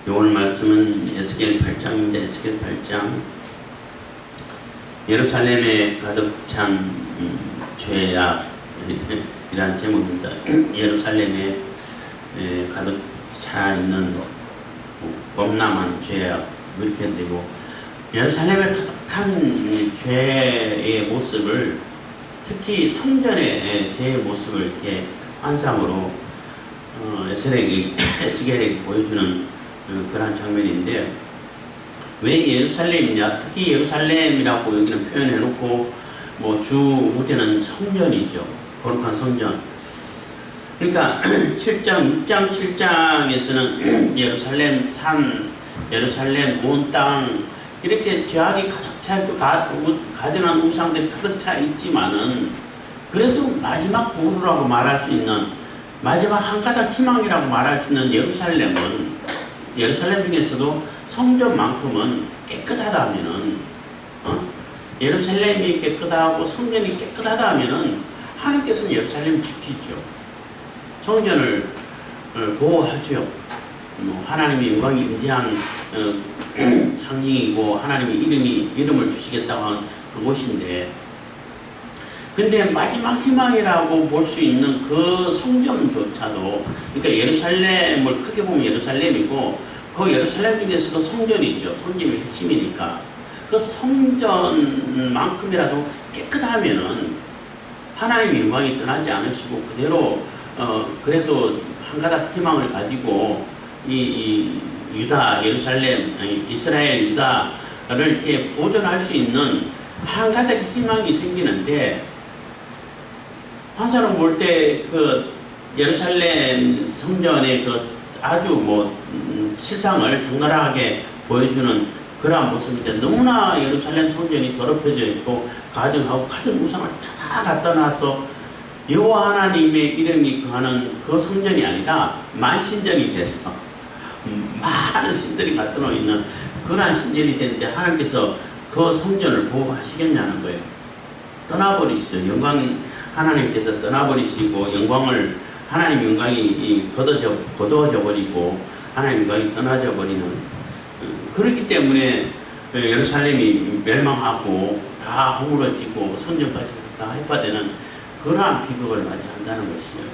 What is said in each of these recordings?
오늘 말씀은 에스겔 8장입니다. 에스겔 8장. 예루살렘에 가득 찬 죄악이란 제목입니다. 예루살렘에 가득 차 있는 범람한 죄악, 이렇게 되고, 예루살렘에 가득한 죄의 모습을, 특히 성전의 죄의 모습을 이렇게 환상으로 에스겔에게 보여주는 그런 장면인데, 왜 예루살렘이냐? 특히 예루살렘이라고 여기는 표현해놓고, 주 무대는 성전이죠. 거룩한 성전. 그러니까 6장, 7장에서는 예루살렘 산, 예루살렘 온 땅, 이렇게 죄악이 가득 차 있고 가증한 우상들이 가득 차 있지만은, 그래도 마지막 보루라고 말할 수 있는, 마지막 한 가닥 희망이라고 말할 수 있는 예루살렘 중에서도 성전만큼은 깨끗하다면은, 예루살렘이 깨끗하고 성전이 깨끗하다 하면은 하나님께서는 예루살렘을 지키죠. 성전을 보호하죠. 하나님의 영광이 임재한 상징이고, 하나님의 이름을 주시겠다고 한 그곳인데, 근데 마지막 희망이라고 볼 수 있는 그 성전조차도, 그러니까 예루살렘을 크게 보면 예루살렘이고, 그 예루살렘 중에서도 성전이 있죠. 성전이 핵심이니까. 그 성전만큼이라도 깨끗하면은 하나님의 영광이 떠나지 않으시고, 그대로 그래도 한 가닥 희망을 가지고 이 유다, 예루살렘, 이스라엘, 유다를 이렇게 보존할 수 있는 한 가닥 희망이 생기는데, 환상을 볼 때 그 예루살렘 성전의 그 아주 실상을 적나라하게 보여주는 그러한 모습인데, 너무나 예루살렘 성전이 더럽혀져 있고 가증하고 가진 우상을 다 갖다 놔서 여호와 하나님의 이름이 거하는 그 성전이 아니라 만신전이 됐어. 많은 신들이 갖다 놓여 있는 그러한 신전이 됐는데, 하나님께서 그 성전을 보호하시겠냐는 거예요. 떠나버리시죠. 하나님께서 떠나버리시고, 하나님 영광이 거두어져 버리고, 하나님 영광이 떠나져 버리는, 그렇기 때문에 예루살렘이 멸망하고 다 허물어지고 성전까지 다 해파되는 그러한 비극을 맞이한다는 것이에요.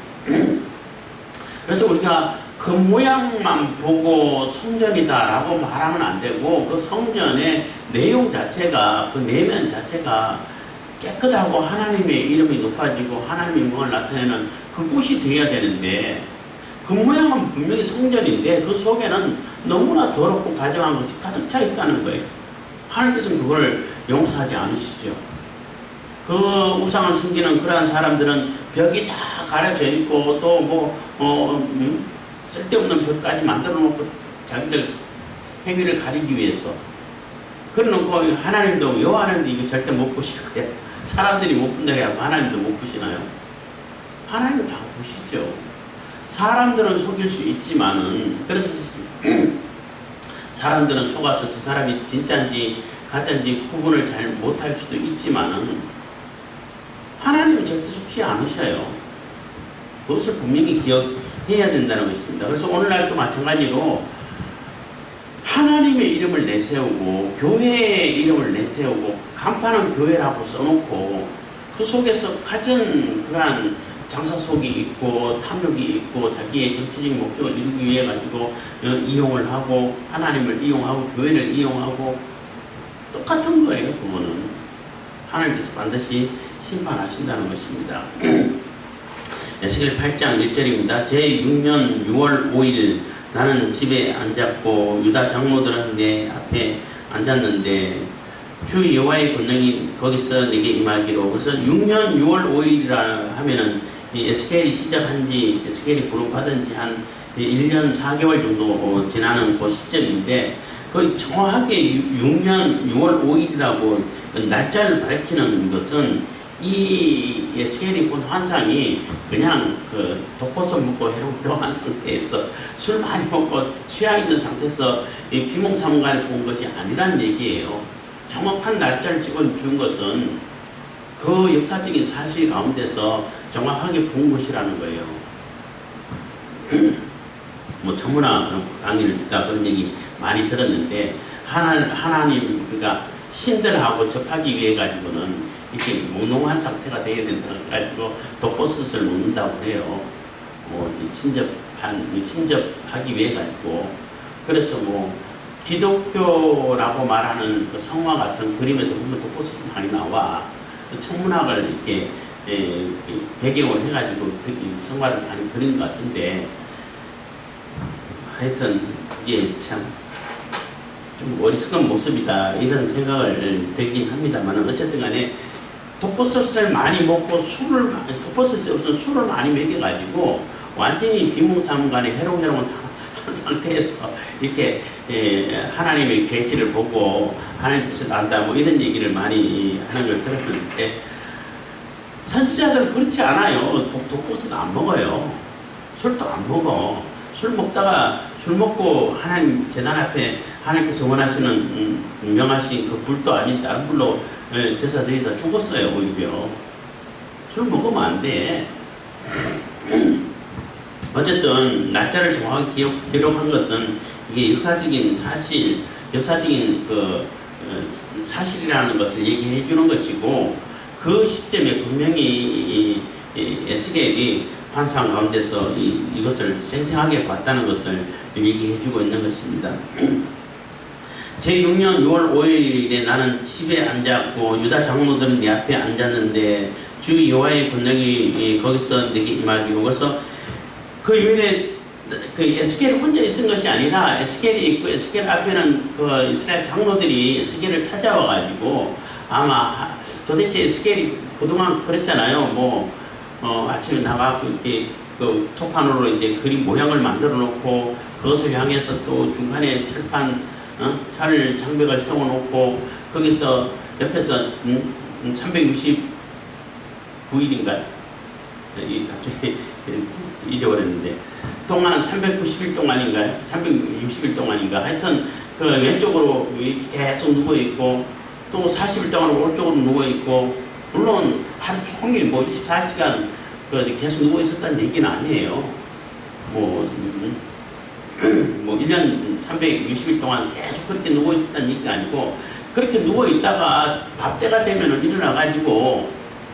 그래서 우리가 그 모양만 보고 성전이다라고 말하면 안 되고, 그 성전의 내용 자체가, 그 내면 자체가 깨끗하고 하나님의 이름이 높아지고 하나님의 영광을 나타내는 그곳이 되어야 되는데, 그 모양은 분명히 성전인데 그 속에는 너무나 더럽고 가증한 것이 가득 차 있다는 거예요. 하나님께서는 그걸 용서하지 않으시죠. 그 우상을 섬기는 그러한 사람들은 벽이 다 가려져 있고, 또 쓸데없는 벽까지 만들어 놓고 자기들 행위를 가리기 위해서 그래놓고, 여호와 하나님도 이거 절대 못 보실 거예요. 사람들이 못 본다고 해서 하나님도 못 보시나요? 하나님은 다 보시죠. 사람들은 속일 수 있지만은, 그래서 사람들은 속아서 저 사람이 진짜인지 가짜인지 구분을 잘 못할 수도 있지만은, 하나님은 절대 속지 않으셔요. 그것을 분명히 기억해야 된다는 것입니다. 그래서 오늘날도 마찬가지로 하나님의 이름을 내세우고, 교회의 이름을 내세우고, 간판은 교회라고 써놓고, 그 속에서 가진 그러한 장사 속이 있고, 탐욕이 있고, 자기의 정치적인 목적을 이루기 위해 가지고 이용을 하고, 하나님을 이용하고, 교회를 이용하고, 똑같은 거예요. 그거는 하나님께서 반드시 심판하신다는 것입니다. 에스겔 8장 1절입니다. 제6년 6월 5일 나는 집에 앉았고 유다 장로들은 내 앞에 앉았는데 주 여호와의 권능이 거기서 내게 임하기로. 그래서 6년 6월 5일이라 하면은 이 에스겔이 에스겔이 부름받은 지 한 1년 4개월 정도 지나는 그 시점인데, 그 정확하게 6년 6월 5일이라고 날짜를 밝히는 것은, 이 에스겔이 본 환상이 그냥 독버섯 먹고 해롱해롱한 상태에서 술 많이 먹고 취하 있는 상태에서 비몽사몽간에 본 것이 아니란 얘기예요. 정확한 날짜를 찍어준 것은 그 역사적인 사실 가운데서 정확하게 본 것이라는 거예요. 뭐 천문학 강의를 듣다 그런 얘기 많이 들었는데 하나님 그러니까 신들하고 접하기 위해 가지고는 이렇게 몽롱한 상태가 되어야 된다 가지고 독버섯을 먹는다고 해요. 신접하기 위해 가지고. 그래서 뭐 기독교라고 말하는 그 성화 같은 그림에도 보면 독버섯이 많이 나와. 천문학을 이렇게 배경으로 해가지고 성화를 많이 그린 것 같은데, 하여튼 이게 참 좀 어리석은 모습이다 이런 생각을 들긴 합니다만, 어쨌든 간에 독버섯을 많이 먹고 독버섯이 없으면 술을 많이 먹여가지고 완전히 비몽사몽간에 해롱해롱한 상태에서 이렇게 하나님의 계시를 보고 하나님 뜻을 안다 뭐 이런 얘기를 많이 하는 걸 들었는데, 선지자들은 그렇지 않아요. 독버섯 안 먹어요. 술도 안 먹어. 술 먹고 하나님 제단 앞에 하나님께서 원하시는 명하신 그 불도 아닌 다른 불로 제사들이 다 죽었어요. 오히려 술 먹으면 안 돼. 어쨌든 날짜를 정확하게 기록한 것은 이게 역사적인 사실이라는 것을 얘기해 주는 것이고, 그 시점에 분명히 에스겔이 환상 가운데서 이것을 생생하게 봤다는 것을 얘기해 주고 있는 것입니다. 제6년 6월 5일에 나는 집에 앉았고 유다 장로들은 내 앞에 앉았는데 주 여호와의 권능이 거기서 내게 임하기로. 그래서 그 유인에 그 에스겔이 혼자 있은 것이 아니라 에스겔이 있고 에스겔 앞에는 그 이스라엘 장로들이 에스겔을 찾아와 가지고, 아마 도대체 에스겔이 그동안 그랬잖아요. 아침에 나가고 이렇게 그 토판으로 이제 그림 모양을 만들어 놓고 그것을 향해서 또 중간에 철 장벽을 세워 놓고 거기서 옆에서 369일인가 갑자기 잊어버렸는데 동안 390일 동안인가요? 360일 동안인가? 하여튼 그 왼쪽으로 계속 누워 있고 또 40일 동안 오른쪽으로 누워 있고, 물론 하루 종일 24시간 계속 누워 있었다는 얘기는 아니에요. 1년 360일 동안 계속 그렇게 누워 있었다는 얘기가 아니고, 그렇게 누워 있다가 밥 때가 되면 일어나 가지고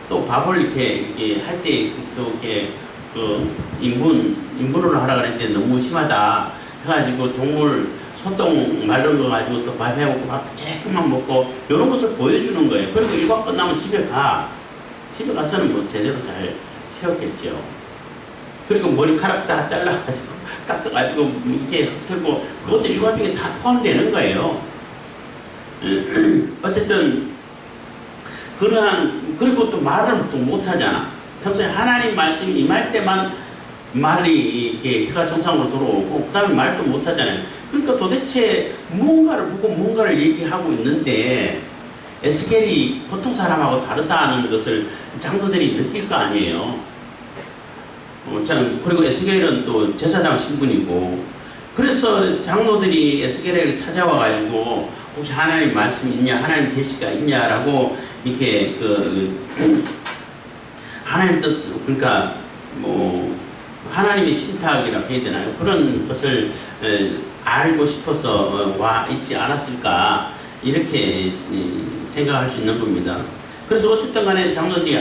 또 밥을 이렇게 할 때 또 이렇게 인분으로 하라 그랬는데 너무 심하다 해가지고 소똥 말른 거 가지고 또 밥 해먹고 밥도 조금만 먹고 이런 것을 보여주는 거예요. 그리고 일과 끝나면 집에 가서는 뭐 제대로 잘 세웠겠죠. 그리고 머리카락 다 잘라가지고 깎아가지고 이렇게 흩틀고 그것도 일과 중에 다 포함되는 거예요. 어쨌든 그리고 또 말을 또 못하잖아. 평소에 하나님 말씀이 임할 때만 말이 이렇게 해가 정상으로 돌아오고 그 다음에 말도 못하잖아요. 그러니까 도대체 뭔가를 보고 뭔가를 얘기하고 있는데 에스겔이 보통 사람하고 다르다는 것을 장로들이 느낄 거 아니에요. 그리고 에스겔은 또 제사장 신분이고, 그래서 장로들이 에스겔을 찾아와 가지고 혹시 하나님 말씀 있냐, 하나님 계시가 있냐라고 이렇게 하나님 뜻, 그러니까 하나님의 신탁이라고 해야 되나요? 그런 것을 알고 싶어서 와 있지 않았을까 이렇게 생각할 수 있는 겁니다. 그래서 어쨌든 간에 장로들이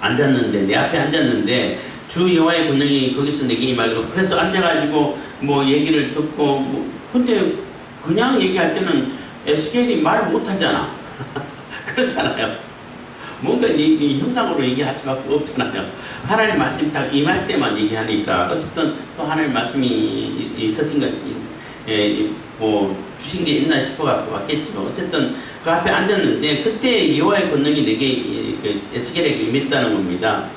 앉았는데 내 앞에 앉았는데 주 여호와의 권능이 거기서 내게 임하기로. 그래서 앉아가지고 얘기를 듣고 근데 그냥 얘기할 때는 에스겔이 말을 못하잖아. 그렇잖아요. 뭔가 이 형상으로 얘기할 수밖에 없잖아요. 하나님 말씀이 딱 임할 때만 얘기하니까 어쨌든 또 하나님 말씀이 있었은 것, 주신 게 있나 싶어갖고 왔겠죠. 어쨌든 그 앞에 앉았는데 그때 여호와의 권능이 내게 에스겔에게 임했다는 겁니다.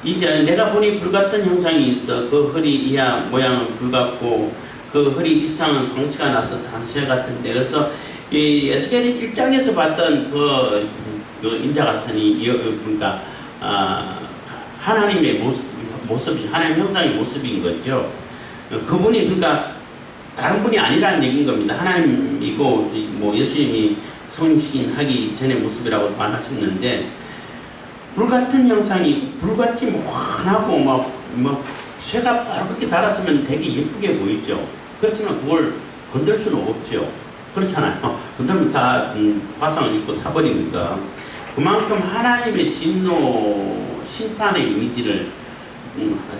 이제 내가 보니 불같은 형상이 있어. 그 허리 이하 모양은 불같고 그 허리 이상은 광채가 나서 단수에 같은데, 그래서 이 에스겔이 1장에서 봤던 그 인자 같으니 그러니까 하나님의 모습이 하나님 형상의 모습인 거죠. 그분이 그러니까 다른 분이 아니라는 얘기인 겁니다. 하나님이고 예수님이 성신 하기 전의 모습이라고 말하셨는데, 불같은 형상이 불같이 환하고 쇠가 바로 그렇게 달았으면 되게 예쁘게 보이죠. 그렇지만 그걸 건들 수는 없죠. 그렇잖아요. 건들면 다 화상을 입고 타버리니까. 그만큼 하나님의 진노, 심판의 이미지를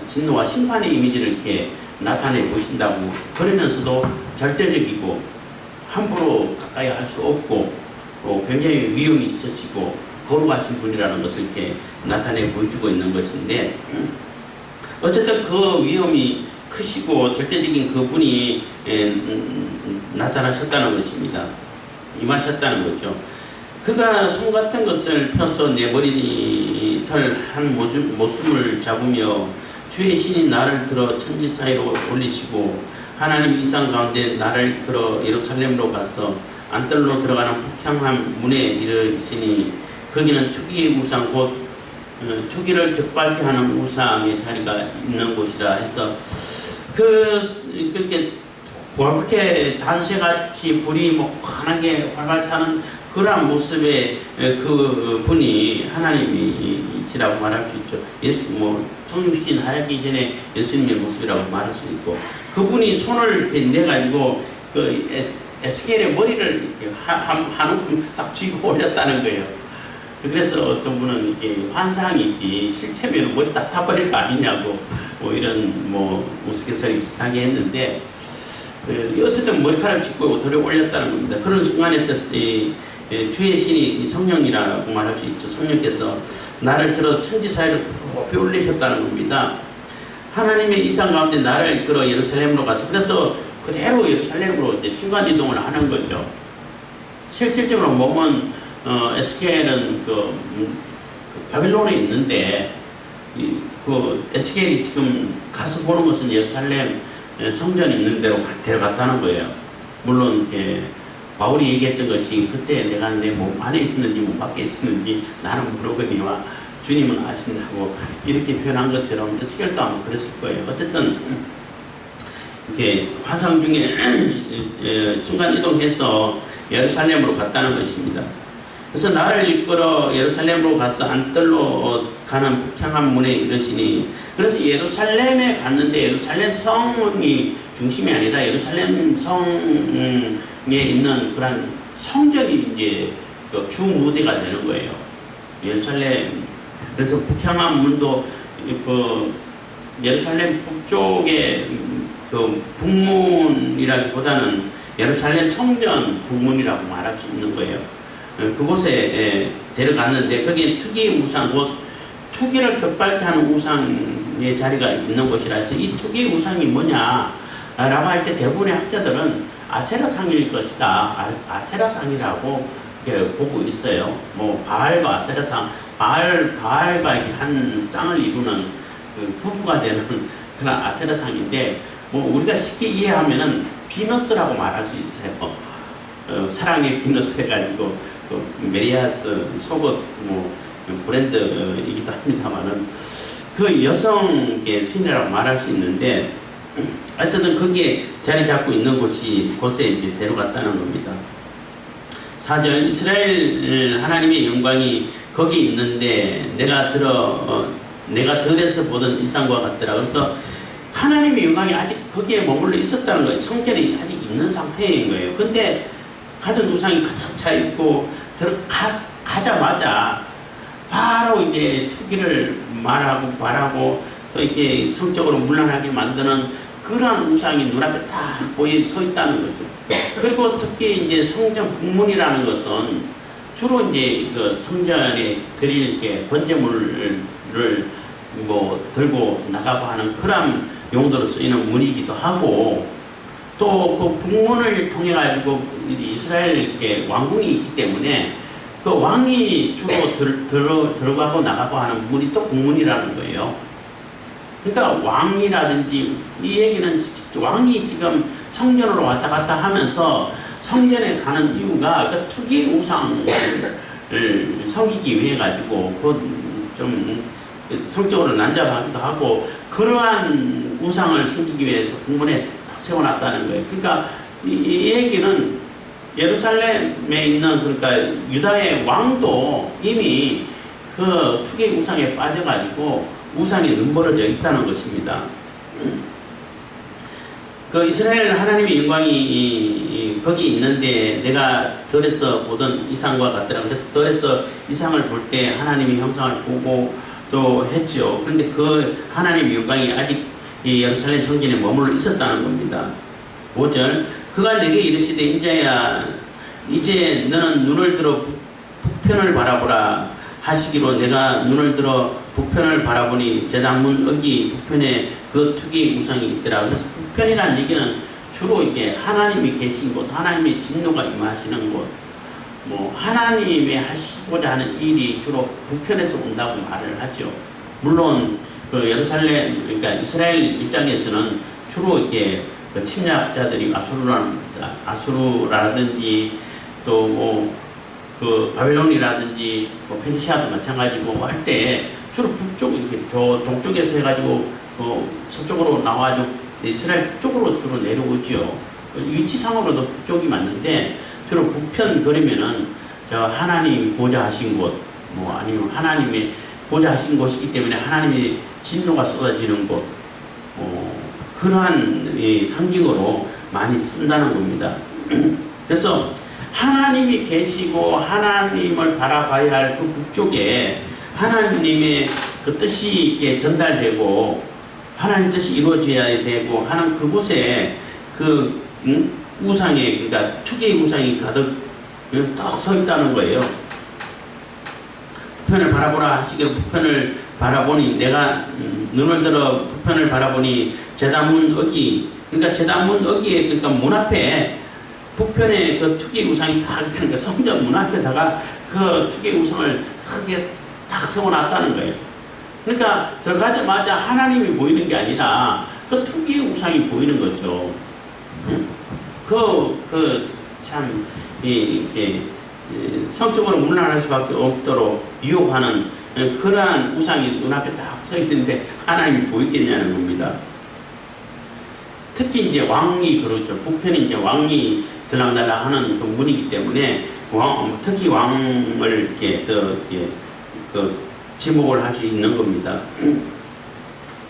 진노와 심판의 이미지를 이렇게 나타내 보신다고. 그러면서도 절대적이고 함부로 가까이 할 수 없고 굉장히 위험이 있으시고 거룩하신 분이라는 것을 이렇게 나타내 보여주고 있는 것인데, 어쨌든 그 위험이 크시고 절대적인 그분이 나타나셨다는 것입니다. 임하셨다는 거죠. 그가 손 같은 것을 펴서 내 머리 털 한 모습을 잡으며 주의 신이 나를 들어 천지 사이로 올리시고 하나님 이상 가운데 나를 이끌어 예루살렘으로 가서 안뜰로 들어가는 북향한 문에 이르시니 거기는 투기의 우상 곧 투기를 격발케 하는 우상의 자리가 있는 곳이라 해서 그렇게 그렇게 단새같이 불이 뭐 환하게 활발 타는 그러한 모습의 그 분이 하나님이시라고 말할 수 있죠. 예수 뭐 성육신 하기 전에 예수님의 모습이라고 말할 수 있고, 그분이 손을 이렇게 내가지고 그 에스겔의 머리를 이렇게 한 움큼 딱 쥐고 올렸다는 거예요. 그래서 어떤 분은 이게 환상이지 실체면 머리 딱 타버릴 거 아니냐고 뭐 이런 뭐 우스갯소리 비슷하게 했는데, 어쨌든 머리카락 짚고 들어 올렸다는 겁니다. 그런 순간에 주의 신이 성령이라고 말할 수 있죠. 성령께서 나를 들어 천지 사이로 높이 올리셨다는 겁니다. 하나님의 이상 가운데 나를 이끌어 예루살렘으로 가서, 그래서 그대로 예루살렘으로 이제 순간 이동을 하는 거죠. 실질적으로 몸은 에스겔은 그 바빌론에 있는데, 그 에스겔이 지금 가서 보는 것은 예루살렘 성전이 있는 데로 데려갔다는 거예요. 물론 이렇게 바울이 얘기했던 것이 그때 내가 내 몸 안에 있었는지 몸 밖에 있었는지 나는 모르거니와 주님은 아신다고 이렇게 표현한 것처럼 에스겔도 아마 그랬을 거예요. 어쨌든 이렇게 환상 중에 순간 이동해서 예루살렘으로 갔다는 것입니다. 그래서 나를 이끌어 예루살렘으로 가서 안뜰로 가는 북향한 문에 이르시니, 그래서 예루살렘에 갔는데 예루살렘 성이 중심이 아니라 예루살렘 성에 있는 그런 성전이 이제 그 주 무대가 되는 거예요. 예루살렘. 그래서 북향한 문도 그 예루살렘 북쪽에 그 북문이라기보다는 예루살렘 성전 북문이라고 말할 수 있는 거예요. 그곳에 데려갔는데 거기에 투기의 우상, 곧 투기를 격발케 하는 우상의 자리가 있는 곳이라 해서 이 투기의 우상이 뭐냐 라고 할 때 대부분의 학자들은 아세라상일 것이다, 아세라상이라고 보고 있어요. 뭐 바알과 아세라상, 바알과 한 쌍을 이루는 그 부부가 되는 그런 아세라상인데, 뭐 우리가 쉽게 이해하면은 비너스라고 말할 수 있어요. 사랑의 비너스 해가지고 그 메리아스 속옷 뭐 브랜드이기도 합니다만은 그 여성의 신이라고 말할 수 있는데, 어쨌든 거기에 자리 잡고 있는 곳에 이제 데려갔다는 겁니다. 4절 이스라엘 하나님의 영광이 거기 있는데 내가 들에서 보던 이상과 같더라. 그래서 하나님의 영광이 아직 거기에 머물러 있었다는 거예요. 성전이 아직 있는 상태인 거예요. 근데 가진 우상이 가득 차 있고 가자마자 바로 이제 투기를 말하고 또 이렇게 성적으로 문란하게 만드는 그런 우상이 눈앞에 딱 서 있다는 거죠. 그리고 특히 이제 성전 북문이라는 것은 주로 이제 그 성전에 드릴 이렇게 번제물을 뭐 들고 나가고 하는 그런 용도로 쓰이는 문이기도 하고, 또 그 북문을 통해 가지고 이스라엘 이렇게 왕궁이 있기 때문에 그 왕이 주로 들어가고 나가고 하는 문이 또 북문이라는 거예요. 그러니까 왕이라든지, 이 얘기는 왕이 지금 성전으로 왔다 갔다 하면서 성전에 가는 이유가 그 투기 우상을 섬기기 위해 가지고 좀 성적으로 난잡하기도 하고 그러한 우상을 섬기기 위해서 북문에 세워놨다는 거예요. 그러니까 이 얘기는 예루살렘에 있는, 그러니까 유다의 왕도 이미 그 투기 우상에 빠져가지고 우상이 넘버려져 있다는 것입니다. 그 이스라엘 하나님의 영광이 거기 있는데 내가 덜에서 보던 이상과 같더라. 그래서 덜에서 이상을 볼 때 하나님의 형상을 보고 또 했죠. 그런데 그 하나님의 영광이 아직 이 예루살렘 성전에 머물러 있었다는 겁니다. 5절 그가 내게 이르시되 인자야 이제 너는 눈을 들어 북편을 바라보라 하시기로 내가 눈을 들어 북편을 바라보니 제단문 어기 북편에 그 특유의 우상이 있더라. 그래서 북편이라는 얘기는 주로 이게 하나님이 계신 곳, 하나님의 진노가 임하시는 곳, 뭐 하나님의 하시고자 하는 일이 주로 북편에서 온다고 말을 하죠. 물론 그 예루살렘 그러니까 이스라엘 입장에서는 주로 이게 그 침략자들이 아수르라든지 또 뭐 그 바벨론이라든지 뭐 페르시아도 마찬가지고 할 때 주로 북쪽 이렇게 저 동쪽에서 해가지고 서쪽으로 나와가지고 이스라엘 쪽으로 주로 내려오지요. 위치상으로도 북쪽이 맞는데 주로 북편 그러면은 저 하나님 보좌하신 곳, 뭐 아니면 하나님의 보좌하신 곳이기 때문에 하나님의 진노가 쏟아지는 곳, 그러한 상징으로 많이 쓴다는 겁니다. 그래서 하나님이 계시고 하나님을 바라봐야 할 그 북쪽에 하나님의 그 뜻이 이렇게 전달되고 하나님 뜻이 이루어져야 되고 하는 그곳에 그 우상의 그러니까 특유의 우상이 가득 딱 서 있다는 거예요. 북편을 바라보라 하시기로 북편을 바라보니 내가 눈을 들어 북편을 바라보니 제단문 어기 그러니까 제단문 어기에 그러니까 문 앞에 북편에 그 특유의 우상이 딱 있다는 성전 문 앞에다가 그 특유의 우상을 크게 딱 세워놨다는 거예요. 그러니까 들어가자마자 하나님이 보이는 게 아니라 그 특유의 우상이 보이는 거죠. 참 이렇게 성적으로 문란할 수밖에 없도록 유혹하는 그러한 우상이 눈앞에 딱 서 있는데 하나님이 보이겠냐는 겁니다. 특히 이제 왕이 그러죠. 북편이 이제 왕이 들락날락 하는 그 문이기 때문에 특히 왕을 이렇게 지목을 할 수 있는 겁니다.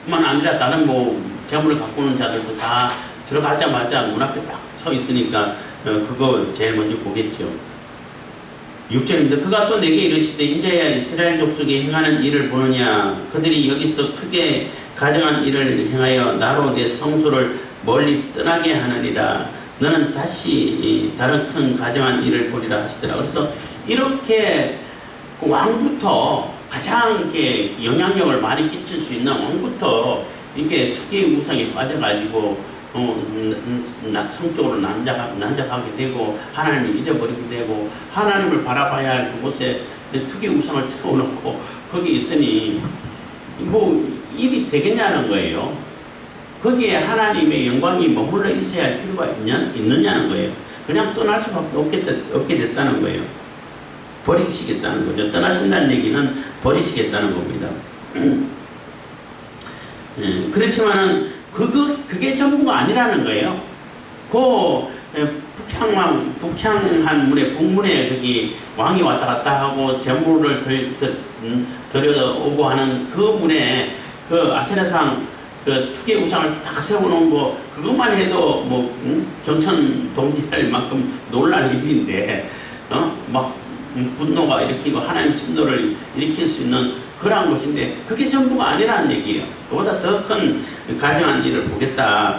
뿐만 아니라 다른 뭐 재물을 갖고 오는 자들도 다 들어가자마자 문 앞에 딱 서 있으니까 그거 제일 먼저 보겠죠. 6절입니다. 그가 또 내게 이르시되 인자야 이스라엘 족속이 행하는 일을 보느냐 그들이 여기서 크게 가정한 일을 행하여 나로 내 성소를 멀리 떠나게 하느니라 너는 다시 다른 큰 가정한 일을 보리라 하시더라. 그래서 이렇게 그 왕부터 가장 이렇게 영향력을 많이 끼칠 수 있는 왕부터 이렇게 특유의 우상에 빠져가지고 성적으로 난잡하게 되고 하나님을 잊어버리게 되고 하나님을 바라봐야 할 그곳에 특유의 우상을 채워놓고 거기 있으니 뭐 일이 되겠냐는 거예요. 거기에 하나님의 영광이 머물러 있어야 할 필요가 있느냐는 거예요. 그냥 떠날 수밖에 없게 됐다는 거예요. 버리시겠다는 거죠. 떠나신다는 얘기는 버리시겠다는 겁니다. 그렇지만은 그게 전부가 아니라는 거예요. 북향한 문에 북문에 거기 왕이 왔다 갔다 하고 재물을 들여오고 하는 그 문에 그 아세라상 그 투기의 우상을 딱 세워놓은 거 그것만 해도 뭐 정천동지할 만큼 놀랄 일인데 막 분노가 일으키고 하나님 진노를 일으킬 수 있는 그러한 것인데 그게 전부가 아니라는 얘기예요. 그보다 더 큰 가정한 일을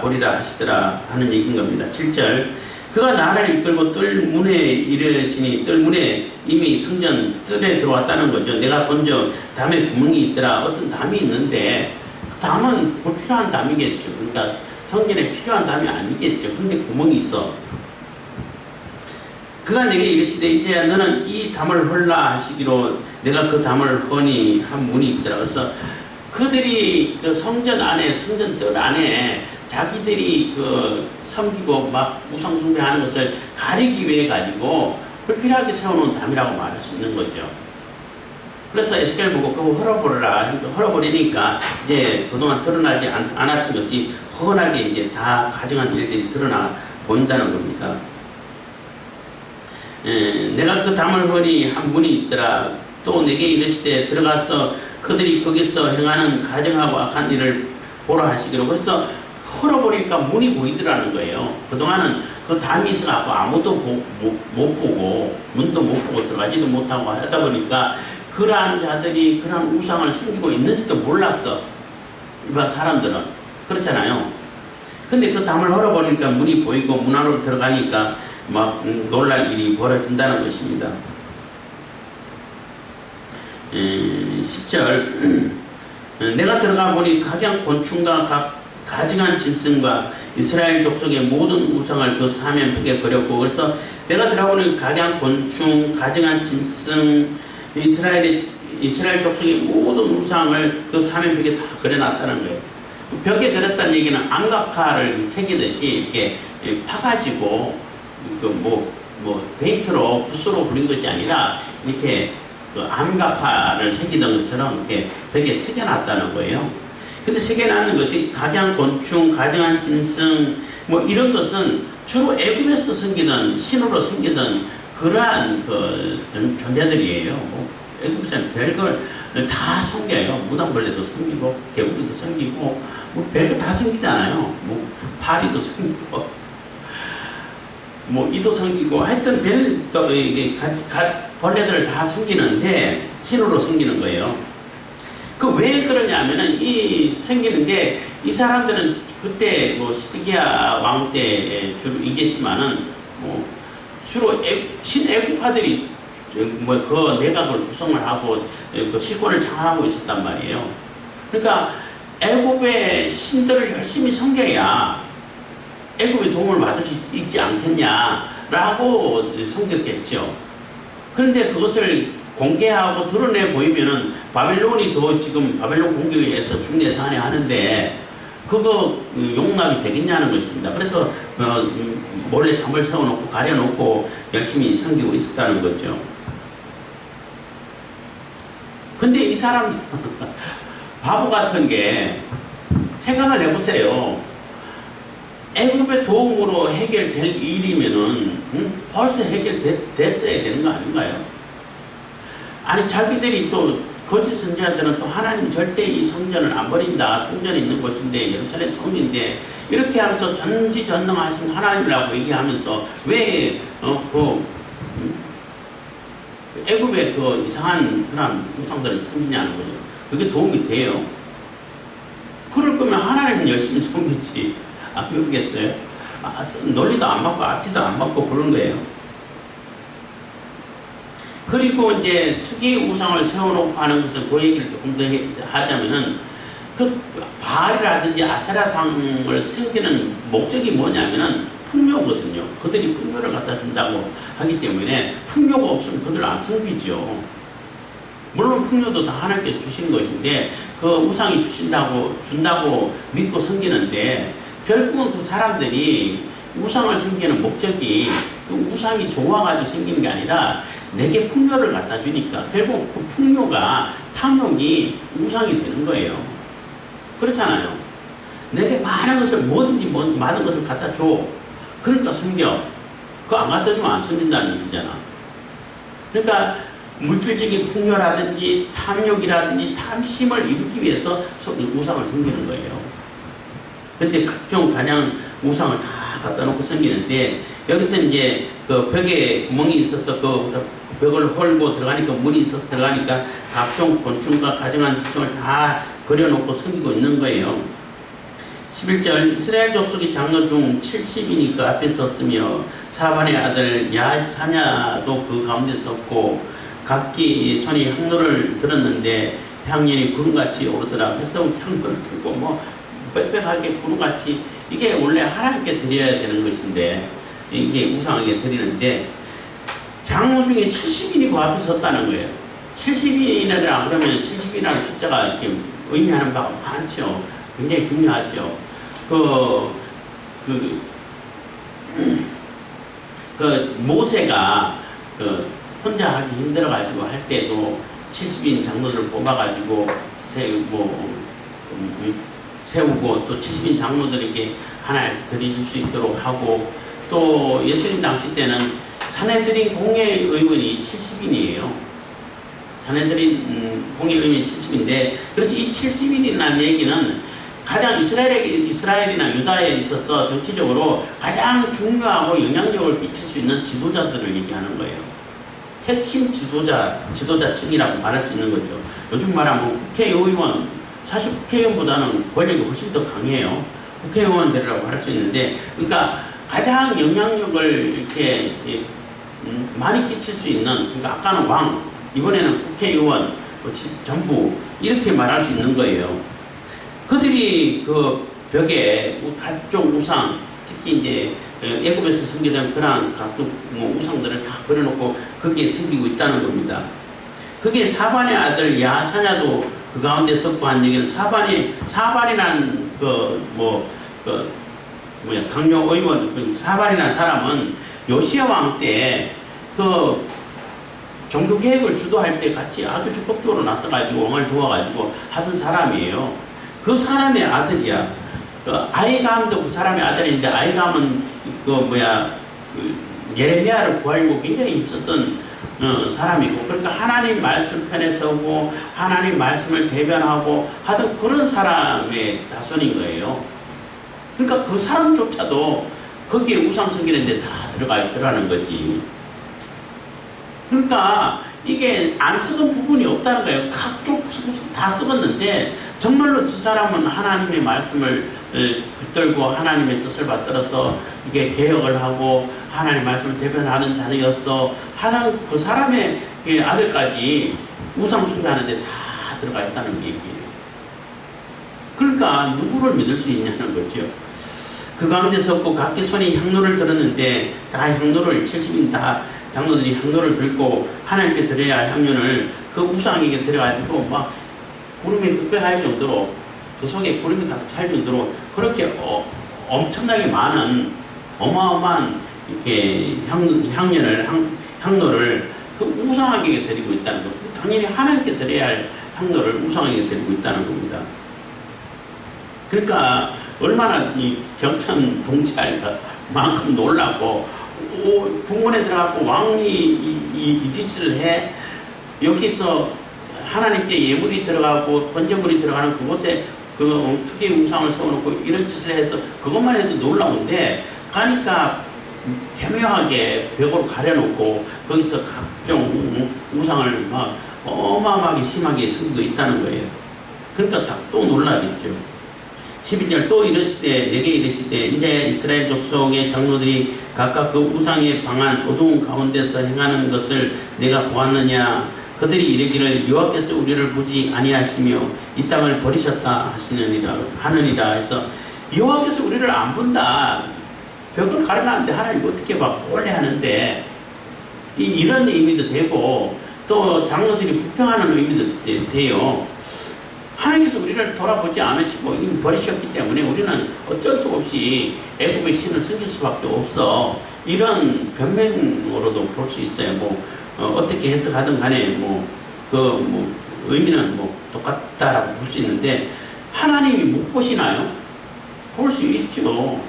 보리라 하시더라 하는 얘기인 겁니다. 7절 그가 나를 이끌고 뜰문에 이르시니 뜰문에 이미 성전 뜰에 들어왔다는 거죠. 내가 먼저 담에 구멍이 있더라. 어떤 담이 있는데 그 담은 불필요한 담이겠죠. 그러니까 성전에 필요한 담이 아니겠죠. 근데 구멍이 있어. 그가 내게 이르시되 이제야 너는 이 담을 헐라 하시기로 내가 그 담을 허니 한 문이 있더라. 그래서 그들이 그 성전 안에 성전뜰 안에 자기들이 그 섬기고 막 우상 숭배하는 것을 가리기 위해 가지고 불필요하게 세워놓은 담이라고 말할 수 있는 거죠. 그래서 에스겔 보고 그거 헐어버려라. 그러니까 헐어버리니까 이제 그동안 드러나지 않았던 것이 훤하게 이제 다 가정한 일들이 드러나 보인다는 겁니다. 내가 그 담을 보니 한 문이 있더라. 또 내게 이르시되 들어가서 그들이 거기서 행하는 가정하고 악한 일을 보라 하시기로. 그래서 헐어보니까 문이 보이더라는 거예요. 그동안은 그 담이 있어갖고 아무도 못 보고 문도 못 보고 들어가지도 못하고 하다 보니까 그러한 자들이 그러한 우상을 섬기고 있는지도 몰랐어. 일반 사람들은. 그렇잖아요. 근데 그 담을 헐어보니까 문이 보이고 문 안으로 들어가니까 막 놀랄 일이 벌어진다는 것입니다. 10절 내가 들어가 보니 각양 곤충과 가증한 짐승과 이스라엘 족속의 모든 우상을 그 사면벽에 그렸고, 그래서 내가 들어가 보니 각양 곤충, 가증한 짐승, 이스라엘 족속의 모든 우상을 그 사면벽에 다 그려놨다는 거예요. 벽에 그렸다는 얘기는 암각화를 새기듯이 이렇게 파가지고 페인트로 붓으로 그린 것이 아니라 이렇게 그 암각화를 새기던 것처럼 이렇게 벽에 새겨놨다는 거예요. 근데 새겨놨는 것이 각양 곤충, 가증한 짐승 뭐 이런 것은 주로 애굽에서 섬기던 신으로 섬기던 그러한 그 존재들이에요. 뭐 애굽에서는 별걸 다 섬겨요. 무당벌레도 섬기고 개구리도 섬기고 뭐 별거 다 섬기잖아요. 뭐 파리도 섬기고 뭐 이도 섬기고 하여튼 벌레들을 다 섬기는데 신으로 섬기는 거예요. 그 왜 그러냐면은 이 생기는 게 이 사람들은 그때 뭐 시드기야 왕 때 주로 이겼지만은 뭐 주로 신애국파들이 뭐 그 내각을 구성을 하고 그 시권을 장악하고 있었단 말이에요. 그러니까 애국의 신들을 열심히 섬겨야 애국의 도움을 받을 수 있지 않겠냐라고 섬겼겠죠. 그런데 그것을 공개하고 드러내 보이면은 바벨론이 더 지금 바벨론 공격에 의해서 중대사안에 하는데 그거 용납이 되겠냐는 것입니다. 그래서 몰래 담을 세워놓고 가려놓고 열심히 섬기고 있었다는 거죠. 근데 이 사람 바보 같은 게 생각을 해보세요. 애굽의 도움으로 해결될 일이면은 벌써 해결됐어야 되는 거 아닌가요? 아니 자기들이 또 거짓 선지자들은 또 하나님 절대 이 성전을 안 버린다. 성전이 있는 곳인데 예루살렘 성인데 이렇게 하면서 전지전능하신 하나님이라고 얘기하면서 왜 애굽의 그 이상한 그런 우상들을 섬기냐는 거죠. 그게 도움이 돼요. 그럴 거면 하나님은 열심히 섬겼지. 안 그러겠어요? 논리도 안 맞고 앞뒤도 안 맞고 그런 거예요. 그리고 이제 투기 우상을 세워놓고 하는 것은 그 얘기를 조금 더 하자면은 그 바알이라든지 아세라상을 섬기는 목적이 뭐냐면은 풍요거든요. 그들이 풍요를 갖다 준다고 하기 때문에 풍요가 없으면 그들 안 섬기죠. 물론 풍요도 다 하나님께 주신 것인데 그 우상이 준다고 믿고 섬기는데 결국은 그 사람들이 우상을 섬기는 목적이 그 우상이 좋아가지고 생기는 게 아니라 내게 풍요를 갖다 주니까 결국 그 풍요가 탐욕이 우상이 되는 거예요. 그렇잖아요. 내게 많은 것을 뭐든지 많은 것을 갖다 줘. 그러니까 섬겨. 그거 안 갖다 주면 안 섬긴다는 얘기잖아. 그러니까 물질적인 풍요라든지 탐욕이라든지 탐심을 이루기 위해서 우상을 섬기는 거예요. 근데 각종 단양 우상을 다 갖다 놓고 섬기는데 여기서 이제 그 벽에 구멍이 있어서 그 벽을 헐고 들어가니까 문이 있어서 들어가니까 각종 곤충과 가증한 지충을 다 그려놓고 섬기고 있는 거예요. 11절 이스라엘 족속의 장로 중 70인이 그 앞에 섰으며 사반의 아들 야사냐도 그 가운데 섰고 각기 손이 향로를 들었는데 향연이 구름같이 오르더라. 그래서 향로를 들고 뭐 빽빽하게 구름같이 이게 원래 하나님께 드려야 되는 것인데 이게 우상하게 드리는데 장로 중에 70인이 그 앞에 섰다는 거예요. 70인이라 그러면 70이라는 숫자가 이렇게 의미하는 바가 많죠. 굉장히 중요하죠. 모세가 혼자 하기 힘들어가지고 할 때도 70인 장로들을 뽑아가지고 세우고 또 70인 장로들에게 하나 드려줄 수 있도록 하고 또 예수님 당시 때는 산헤드린 공회의원이 70인이에요. 산헤드린 공회의원이 70인데 그래서 이 70인이라는 얘기는 가장 이스라엘이나 유다에 있어서 정치적으로 가장 중요하고 영향력을 끼칠 수 있는 지도자들을 얘기하는 거예요. 핵심 지도자층이라고 말할 수 있는 거죠. 요즘 말하면 국회의원, 사실 국회의원보다는 권력이 훨씬 더 강해요. 국회의원들이라고 할 수 있는데, 그러니까 가장 영향력을 이렇게 많이 끼칠 수 있는, 그러니까 아까는 왕, 이번에는 국회의원, 전부 이렇게 말할 수 있는 거예요. 그들이 그 벽에 각종 우상, 특히 이제 애굽에서 섬기던 그러한 각종 우상들을 다 그려놓고 거기에 섬기고 있다는 겁니다. 그게 사반의 아들 야사냐도 그 가운데 섰고 한 얘기는 사반이란 강요 의원, 사반이라는 사람은 요시야 왕 때 그 종교 개혁을 주도할 때 같이 아주 적극적으로 나서가지고 왕을 도와가지고 하던 사람이에요. 그 사람의 아들이야. 아이감도 그 사람의 아들인데, 아이감은 예레미야를 구하려고 굉장히 힘썼던 사람이고, 그러니까 하나님 말씀 편에 서고 하나님 말씀을 대변하고 하던 그런 사람의 자손인 거예요. 그러니까 그 사람조차도 거기에 우상 섬기는데 다 들어가는 거지. 그러니까 이게 안 쓰던 부분이 없다는 거예요. 각종 구석구석 다 쓰었는데 정말로 저 사람은 하나님의 말씀을 붙들고 하나님의 뜻을 받들어서 이게 개혁을 하고 하나님의 말씀을 대변하는 자녀였어 하는 그 사람의 아들까지 우상 숭배하는데 다 들어가 있다는 얘기예요. 그러니까 누구를 믿을 수 있냐는 거죠. 그 가운데 섰고 각기 손이 향로를 들었는데, 다 향로를 70인 다 장로들이 향로를 들고 하나님께 드려야 할 향료를 그 우상에게 들어가지고 막 구름이 빽빽할 정도로, 그 속에 구름이 가득 찰 정도로 그렇게 엄청나게 많은 어마어마한 이렇게 향로를 그 우상에게 드리고 있다는 것. 당연히 하나님께 드려야 할 향로를 우상에게 드리고 있다는 겁니다. 그러니까 얼마나 이 경천 동지할 만큼 놀라고 궁문에 들어가고 왕이 이 짓을 해. 여기서 하나님께 예물이 들어가고 번제물이 들어가는 그곳에 그 특유의 우상을 세워놓고 이런 짓을 해서 그것만 해도 놀라운데, 가니까 교묘하게 벽으로 가려놓고 거기서 각종 우상을 막 어마어마하게 심하게 섬기고 있다는 거예요. 그러니까 또 놀라겠죠. 12절 또 이르시되 내게 이르시되 이제 이스라엘 족속의 장로들이 각각 그 우상에 방한 어두운 가운데서 행하는 것을 내가 보았느냐. 그들이 이르기를 여호와께서 우리를 보지 아니하시며 이 땅을 버리셨다 하느니라 해서, 여호와께서 우리를 안 본다. 벽을 가려놨는데 하나님 어떻게 봐 원래 하는데, 이런 의미도 되고 또 장로들이 불평하는 의미도 돼요. 하나님께서 우리를 돌아보지 않으시고 이미 버리셨기 때문에 우리는 어쩔 수 없이 애굽의 신을 섬길 수밖에 없어. 이런 변명으로도 볼 수 있어요. 어떻게 해석하든 간에 의미는 똑같다라고 볼 수 있는데, 하나님이 못 보시나요? 볼 수 있죠.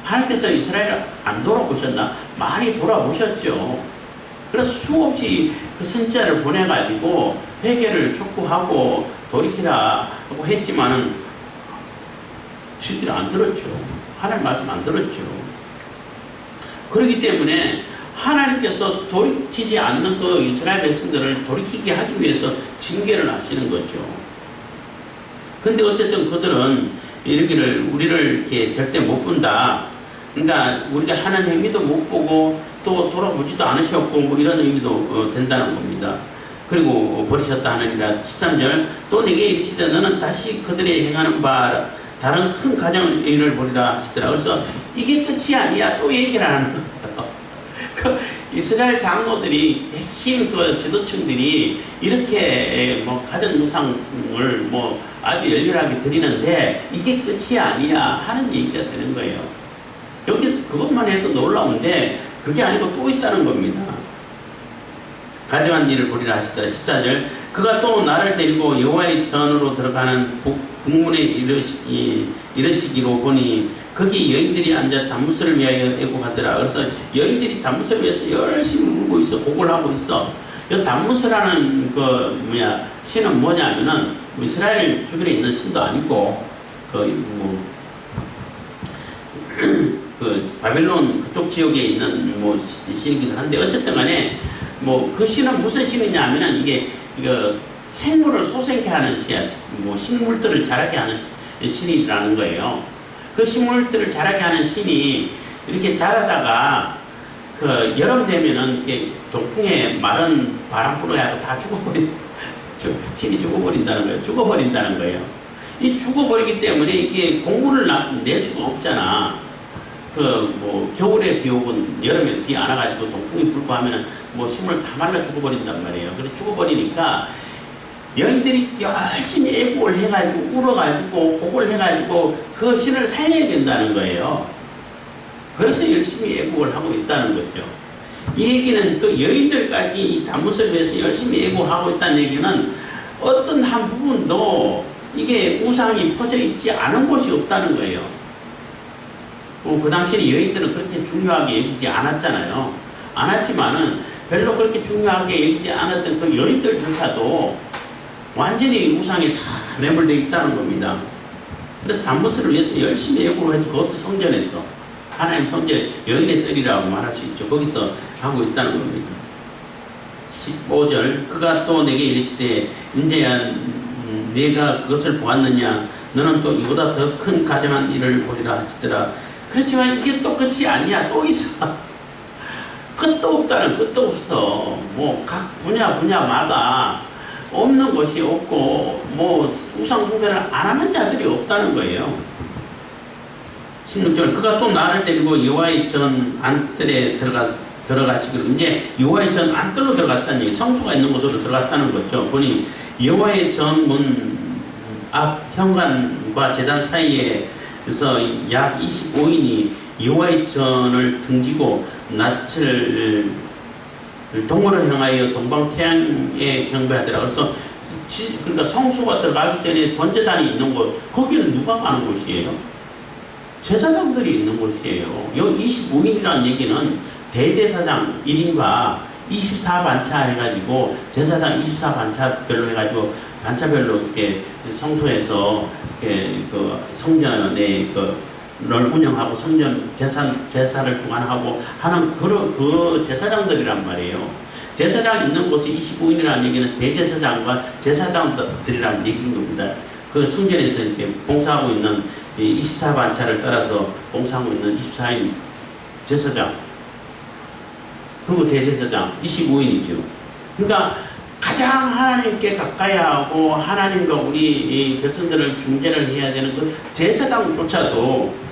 하나님께서 이스라엘을 안 돌아보셨나? 많이 돌아보셨죠. 그래서 수없이 그 선지자를 보내가지고 회개를 촉구하고 돌이키라 하고 했지만은 주들이 안 들었죠. 하나님 말씀 안 들었죠. 그렇기 때문에 하나님께서 돌이키지 않는 그 이스라엘 백성들을 돌이키게 하기 위해서 징계를 하시는 거죠. 근데 어쨌든 그들은 이르기를 우리를 이렇게 절대 못 본다. 그러니까 우리가 하는 행위도 못 보고 또 돌아보지도 않으셨고 이런 의미도 된다는 겁니다. 그리고 버리셨다 하느니라. 13절 또 내게 이르시되 너는 다시 그들의 행하는 바 다른 큰 가정을 일을 보리라 하시더라. 그래서 이게 끝이 아니야. 또 얘기를 하는 거예요. 그 이스라엘 장로들이 핵심 그 지도층들이 이렇게 가정 우상을 아주 열렬하게 드리는데 이게 끝이 아니야 하는 얘기가 되는 거예요. 여기서 그것만 해도 놀라운데 그게 아니고 또 있다는 겁니다. 가정한 일을 보리라 하시더라. 14절 그가 또 나를 데리고 여호와의 전으로 들어가는 북문에 이르시기로 보니 거기 여인들이 앉아 단무스를 위하여 애곡하더라. 그래서 여인들이 단무스를 위해서 열심히 울고 있어. 곡을 하고 있어. 이 단무스라는 신은 뭐냐면은 이스라엘 주변에 있는 신도 아니고 뭐, 그 바벨론 그쪽 지역에 있는 뭐 신이기도 한데 어쨌든 간에 뭐 그 신은 무슨 신이냐 하면은 이거 생물을 소생케 하는 신이야. 뭐 식물들을 자라게 하는 신이라는 거예요. 그 식물들을 자라게 하는 신이 이렇게 자라다가 그 여름 되면은 이렇게 동풍에 마른 바람 불어야 다 신이 죽어버린다는 거예요. 죽어버린다는 거예요. 이 죽어버리기 때문에 이게 공물을 낼 수가 없잖아. 그 뭐 겨울에 비 오고 여름에 비 안 와가지고 동풍이 불고 하면은 뭐 식물 다 말라 죽어버린단 말이에요. 그래 죽어버리니까 여인들이 열심히 애국을 해가지고 울어가지고 곡을 해가지고 그 신을 살려야 된다는 거예요. 그래서 열심히 애국을 하고 있다는 거죠. 이 얘기는 그 여인들까지 이 다윗을 위해서 열심히 애국하고 있다는 얘기는 어떤 한 부분도 이게 우상이 퍼져 있지 않은 곳이 없다는 거예요. 그 당시에 여인들은 그렇게 중요하게 여기지 않았잖아요. 않았지만은 별로 그렇게 중요하게 여기지 않았던 그 여인들조차도 완전히 우상에 다 매몰되어 있다는 겁니다. 그래서 다윗을 위해서 열심히 애국을 해서 그것도 성전에서 하나님 성전에 여인의 뜰이라고 말할 수 있죠. 거기서 하고 있다는 겁니다. 15절 그가 또 내게 이르시되 인제야 네가 그것을 보았느냐 너는 또 이보다 더 큰 가증한 일을 보리라 하시더라. 그렇지만 이게 또 끝이 아니야. 또 있어. 끝도 없다는 끝도 없어. 뭐 각 분야마다 없는 것이 없고 뭐 우상 숭배를 안 하는 자들이 없다는 거예요. 16절 그가 또 나를 데리고 여호와의 전 안뜰에 들어가시기로 이제 여호와의 전 안뜰로 들어갔다는 얘기 성소가 있는 곳으로 들어갔다는 거죠. 보니 여호와의 전 문 앞 현관과 제단 사이에서 약 25인이 여호와의 전을 등지고 낯을 동으로 향하여 동방태양에 경배하더라. 그래서 그러니까 성소가 들어가기 전에 번제단이 있는 곳 거기는 누가 가는 곳이에요? 제사장들이 있는 곳이에요. 여기 25인이라는 얘기는 대제사장 1인과 24반차 해가지고 제사장 24반차별로 해가지고 반차별로 이렇게 성소에서 이렇게 그 성전에 를 운영하고 성전 제사를 주관하고 하는 그 제사장들이란 말이에요. 제사장 있는 곳이 25인이라는 얘기는 대제사장과 제사장들이라는 얘기인 겁니다. 그 성전에서 이렇게 봉사하고 있는 24반차를 따라서 봉사하고 있는 24인 제사장 그리고 대제사장 25인이죠. 그러니까 가장 하나님께 가까이 하고 하나님과 우리 백성들을 중재를 해야 되는 그 제사장조차도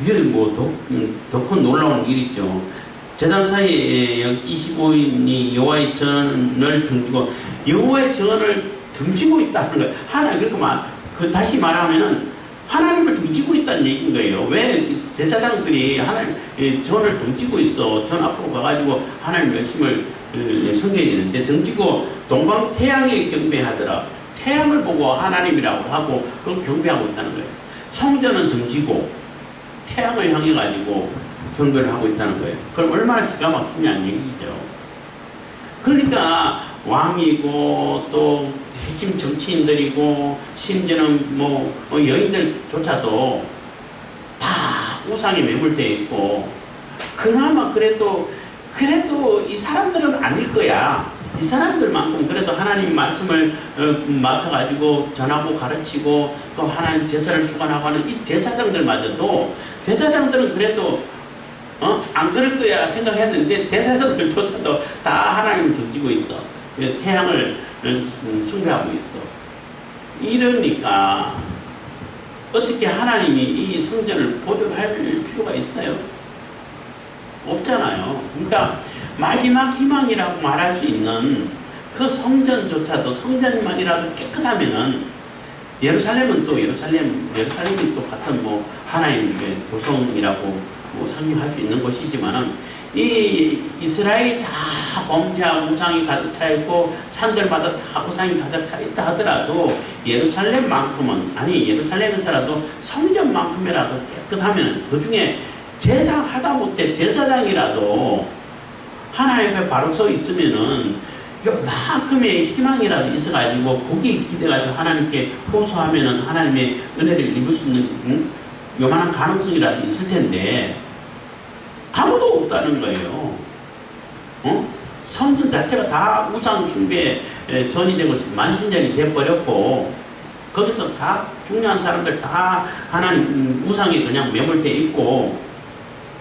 이게 뭐 더 큰 놀라운 일이죠. 제단 사이에 25인이 여호와의 전을 등지고 여호와의 전을 등지고 있다는 거예요. 그러니까 다시 말하면은 하나님을 등지고 있다는 얘기인 거예요. 왜 제사장들이 하나님 전을 등지고 있어? 전 앞으로 가가지고 하나님 말씀을 섬겨야 되는데 등지고 동방 태양에 경배하더라. 태양을 보고 하나님이라고 하고 그걸 경배하고 있다는 거예요. 성전은 등지고 태양을 향해 가지고 경배를 하고 있다는 거예요. 그럼 얼마나 기가 막히냐는 얘기죠. 그러니까 왕이고 또 핵심 정치인들이고 심지어는 뭐 여인들조차도 다 우상에 매몰되어 있고 그나마 그래도 이 사람들은 아닐 거야. 이 사람들만큼 그래도 하나님 말씀을 맡아가지고 전하고 가르치고 또 하나님 제사를 수반하고 하는 이 제사장들마저도 제사장들은 그래도 안 그럴 거야 생각했는데 제사장들조차도 다 하나님을 등지고 있어. 태양을 숭배하고 있어. 이러니까 어떻게 하나님이 이 성전을 보존할 필요가 있어요? 없잖아요. 그러니까 마지막 희망이라고 말할 수 있는 그 성전조차도 성전만이라도 깨끗하면은 예루살렘은 또 예루살렘이 또 같은 뭐 하나님의 도성이라고 뭐 상징할 수 있는 것이지만은 이 이스라엘이 다 범죄하고 우상이 가득 차 있고 산들마다 다 우상이 가득 차 있다 하더라도 예루살렘만큼은 예루살렘에서라도 성전만큼이라도 깨끗하면 그 중에 제사하다못해 제사장이라도 하나님 앞에 바로 서 있으면은 요만큼의 희망이라도 있어가지고 거기에 기대가지고 하나님께 호소하면은 하나님의 은혜를 입을 수 있는 요만한 가능성이라도 있을 텐데 아무도 없다는 거예요. 성전 자체가 다 우상 숭배에 전이 되고 만신전이 돼버렸고 거기서 다 중요한 사람들 다 하나님 우상에 그냥 매몰돼 있고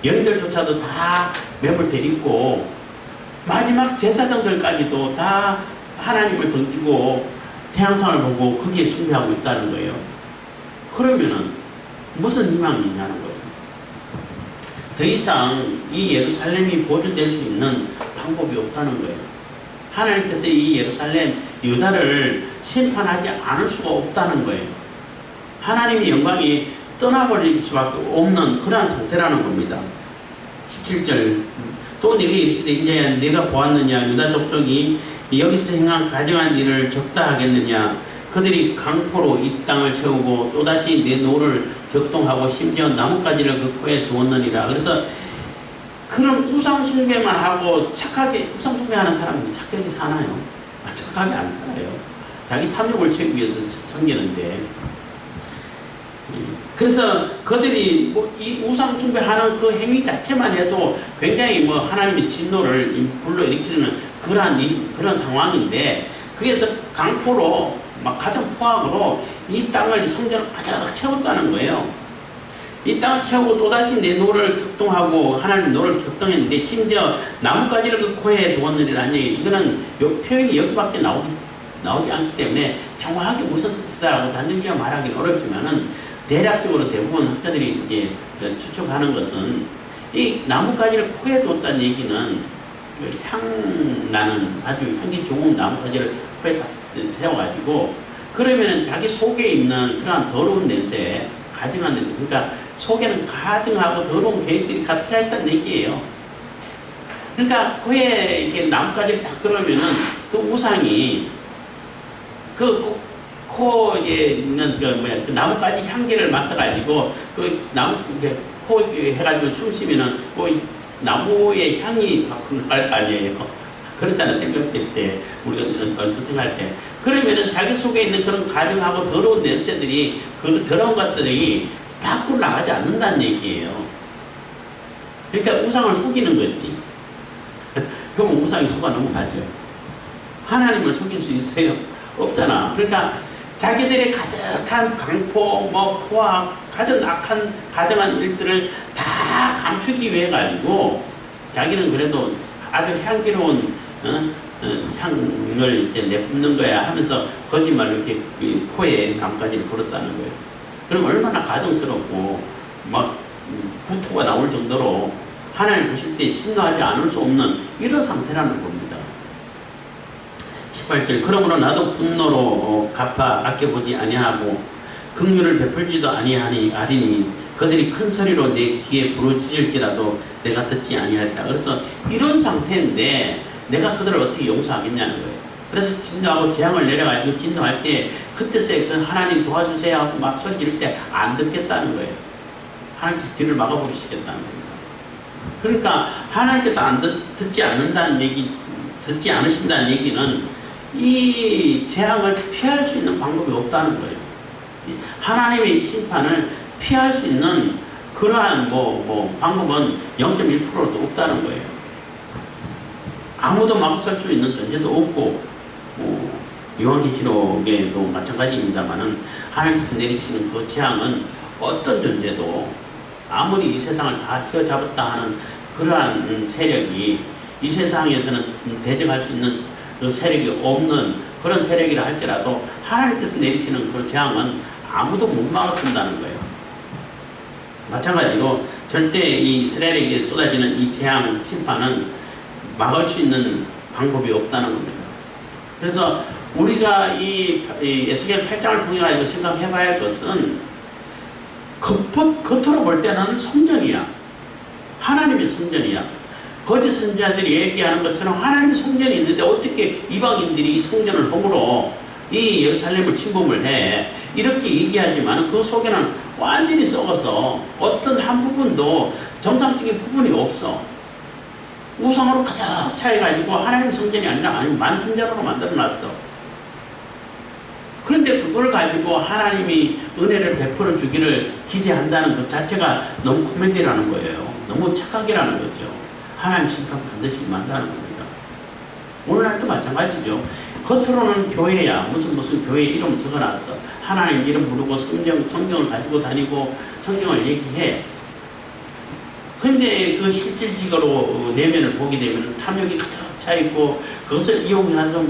여인들조차도 다 매몰돼 있고 마지막 제사장들까지도 다 하나님을 던지고 태양상을 보고 거기에 숭배하고 있다는 거예요. 그러면은 무슨 희망이 있냐는 거예요. 더 이상 이 예루살렘이 보존될 수 있는 방법이 없다는 거예요. 하나님께서 이 예루살렘 유다를 심판하지 않을 수가 없다는 거예요. 하나님의 영광이 떠나버릴 수밖에 없는 그러한 상태라는 겁니다. 17절 또 내게 이르시되 이제야 내가 보았느냐 유다 족속이 여기서 행한 가증한 일을 적다 하겠느냐 그들이 강포로 이 땅을 채우고 또다시 내 노를 격동하고 심지어 나뭇가지를 그 코에 두었느니라. 그래서 그런 우상 숭배만 하고 착하게 우상 숭배하는 사람이 착하게 사나요? 착하게 안 살아요. 자기 탐욕을 채우기 위해서 섬기는데 그래서 그들이 이 우상 숭배하는 그 행위 자체만 해도 굉장히 하나님의 진노를 불러일으키는 그런 상황인데 그래서 강포로 가장 포악으로 이 땅을 성전을 가득 채웠다는 거예요. 이 땅을 채우고 또다시 내 노를 격동하고 하나님 노를 격동했는데 심지어 나뭇가지를 그 코에 두었느니라니 이거는 표현이 여기밖에 나오지 않기 때문에 정확하게 무슨 뜻이다라고 단정지어 말하기는 어렵지만은 대략적으로 대부분 학자들이 이제 추측하는 것은 이 나뭇가지를 코에 뒀다는 얘기는 향 나는 아주 향기 좋은 나뭇가지를 코에 세워가지고 그러면은 자기 속에 있는 그러한 더러운 냄새, 가증한 냄새, 그러니까 속에는 가증하고 더러운 계획들이 가득 차있다는 얘기예요. 그러니까 코에 이렇게 나뭇가지를 딱 걸으면은 그 우상이 그 코에 있는 그 나뭇가지 향기를 맡아가지고 그 나무 코 해가지고 숨 쉬면은 그 나무의 향이 날 거 아니에요. 그렇잖아요. 생각될 때 우리가 얼핏 생각할 때 그러면은 자기 속에 있는 그런 가증하고 더러운 냄새들이 그 더러운 것들이 밖으로 나가지 않는다는 얘기예요. 그러니까 우상을 속이는 거지. 그럼 우상이 속아 넘어가죠. 하나님을 속일 수 있어요? 없잖아. 그러니까 자기들의 가득한 강포, 포악, 가정한 일들을 다 감추기 위해 가지고 자기는 그래도 아주 향기로운 향을 이제 내뿜는 거야 하면서 거짓말로 이렇게 코에 나뭇가지를 걸었다는 거예요. 그럼 얼마나 가정스럽고 구토가 나올 정도로 하나님 보실 때 진노하지 않을 수 없는 이런 상태라는 겁니다. 18절 그러므로 나도 분노로 갚아 아껴보지 아니하고 긍휼을 베풀지도 아니하리니 그들이 큰 소리로 내 귀에 부르짖을지라도 내가 듣지 아니하리라. 그래서 이런 상태인데 내가 그들을 어떻게 용서하겠냐는 거예요. 그래서 진노하고 재앙을 내려가지고 진노할 때 그때서야 그 하나님 도와주세요 하고 막 소리 지를 때 안 듣겠다는 거예요. 하나님께서 귀를 막아버리시겠다는 겁니다. 그러니까 하나님께서 듣지 않는다는 얘기, 듣지 않으신다는 얘기는 이 재앙을 피할 수 있는 방법이 없다는 거예요. 하나님의 심판을 피할 수 있는 그러한 방법은 0.1%도 없다는 거예요. 아무도 막설 수 있는 존재도 없고 요한계시록에도 마찬가지입니다만은 하나님께서 내리시는 그 재앙은 어떤 존재도 아무리 이 세상을 다 휘어잡았다 하는 그러한 세력이 이 세상에서는 대적할 수 있는 그 세력이 없는 그런 세력이라 할지라도 하나님께서 내리시는 그 재앙은 아무도 못 막아쓴다는 거예요. 마찬가지로 절대 이 이스라엘에게 쏟아지는 이 재앙 심판은 막을 수 있는 방법이 없다는 겁니다. 그래서 우리가 이 에스겔 8장을 통해 가지고 생각해 봐야 할 것은 겉으로 볼 때는 성전이야. 하나님의 성전이야. 거짓 선지자들이 얘기하는 것처럼 하나님의 성전이 있는데 어떻게 이방인들이 이 성전을 허물어 이 예루살렘을 침범을 해. 이렇게 얘기하지만 그 속에는 완전히 썩어서 어떤 한 부분도 정상적인 부분이 없어. 우상으로 가득 차여가지고 하나님 성전이 아니라 만성전으로 만들어놨어. 그런데 그걸 가지고 하나님이 은혜를 베풀어 주기를 기대한다는 것 자체가 너무 코미디라는 거예요. 너무 착각이라는 거죠. 하나님 심판 반드시 임한다는 겁니다. 오늘날도 마찬가지죠. 겉으로는 교회야. 무슨 교회 이름 적어놨어. 하나님 이름 부르고 성경을 가지고 다니고 성경을 얘기해. 근데 그 실질적으로 내면을 보게 되면 탐욕이 가득 차있고 그것을 이용해서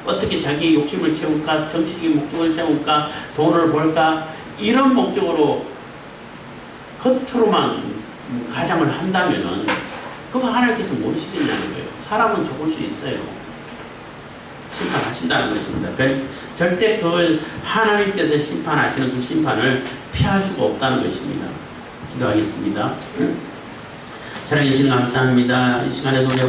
어떻게 자기 욕심을 채울까, 정치적인 목적을 채울까, 돈을 벌까, 이런 목적으로 겉으로만 가장을 한다면은 그거 하나님께서 모르시겠냐는 거예요. 사람은 적을 수 있어요. 심판하신다는 것입니다. 절대 그걸 하나님께서 심판하시는 그 심판을 피할 수가 없다는 것입니다. 기도하겠습니다. 사랑해 주시는 감사합니다. 이 시간에도 우리가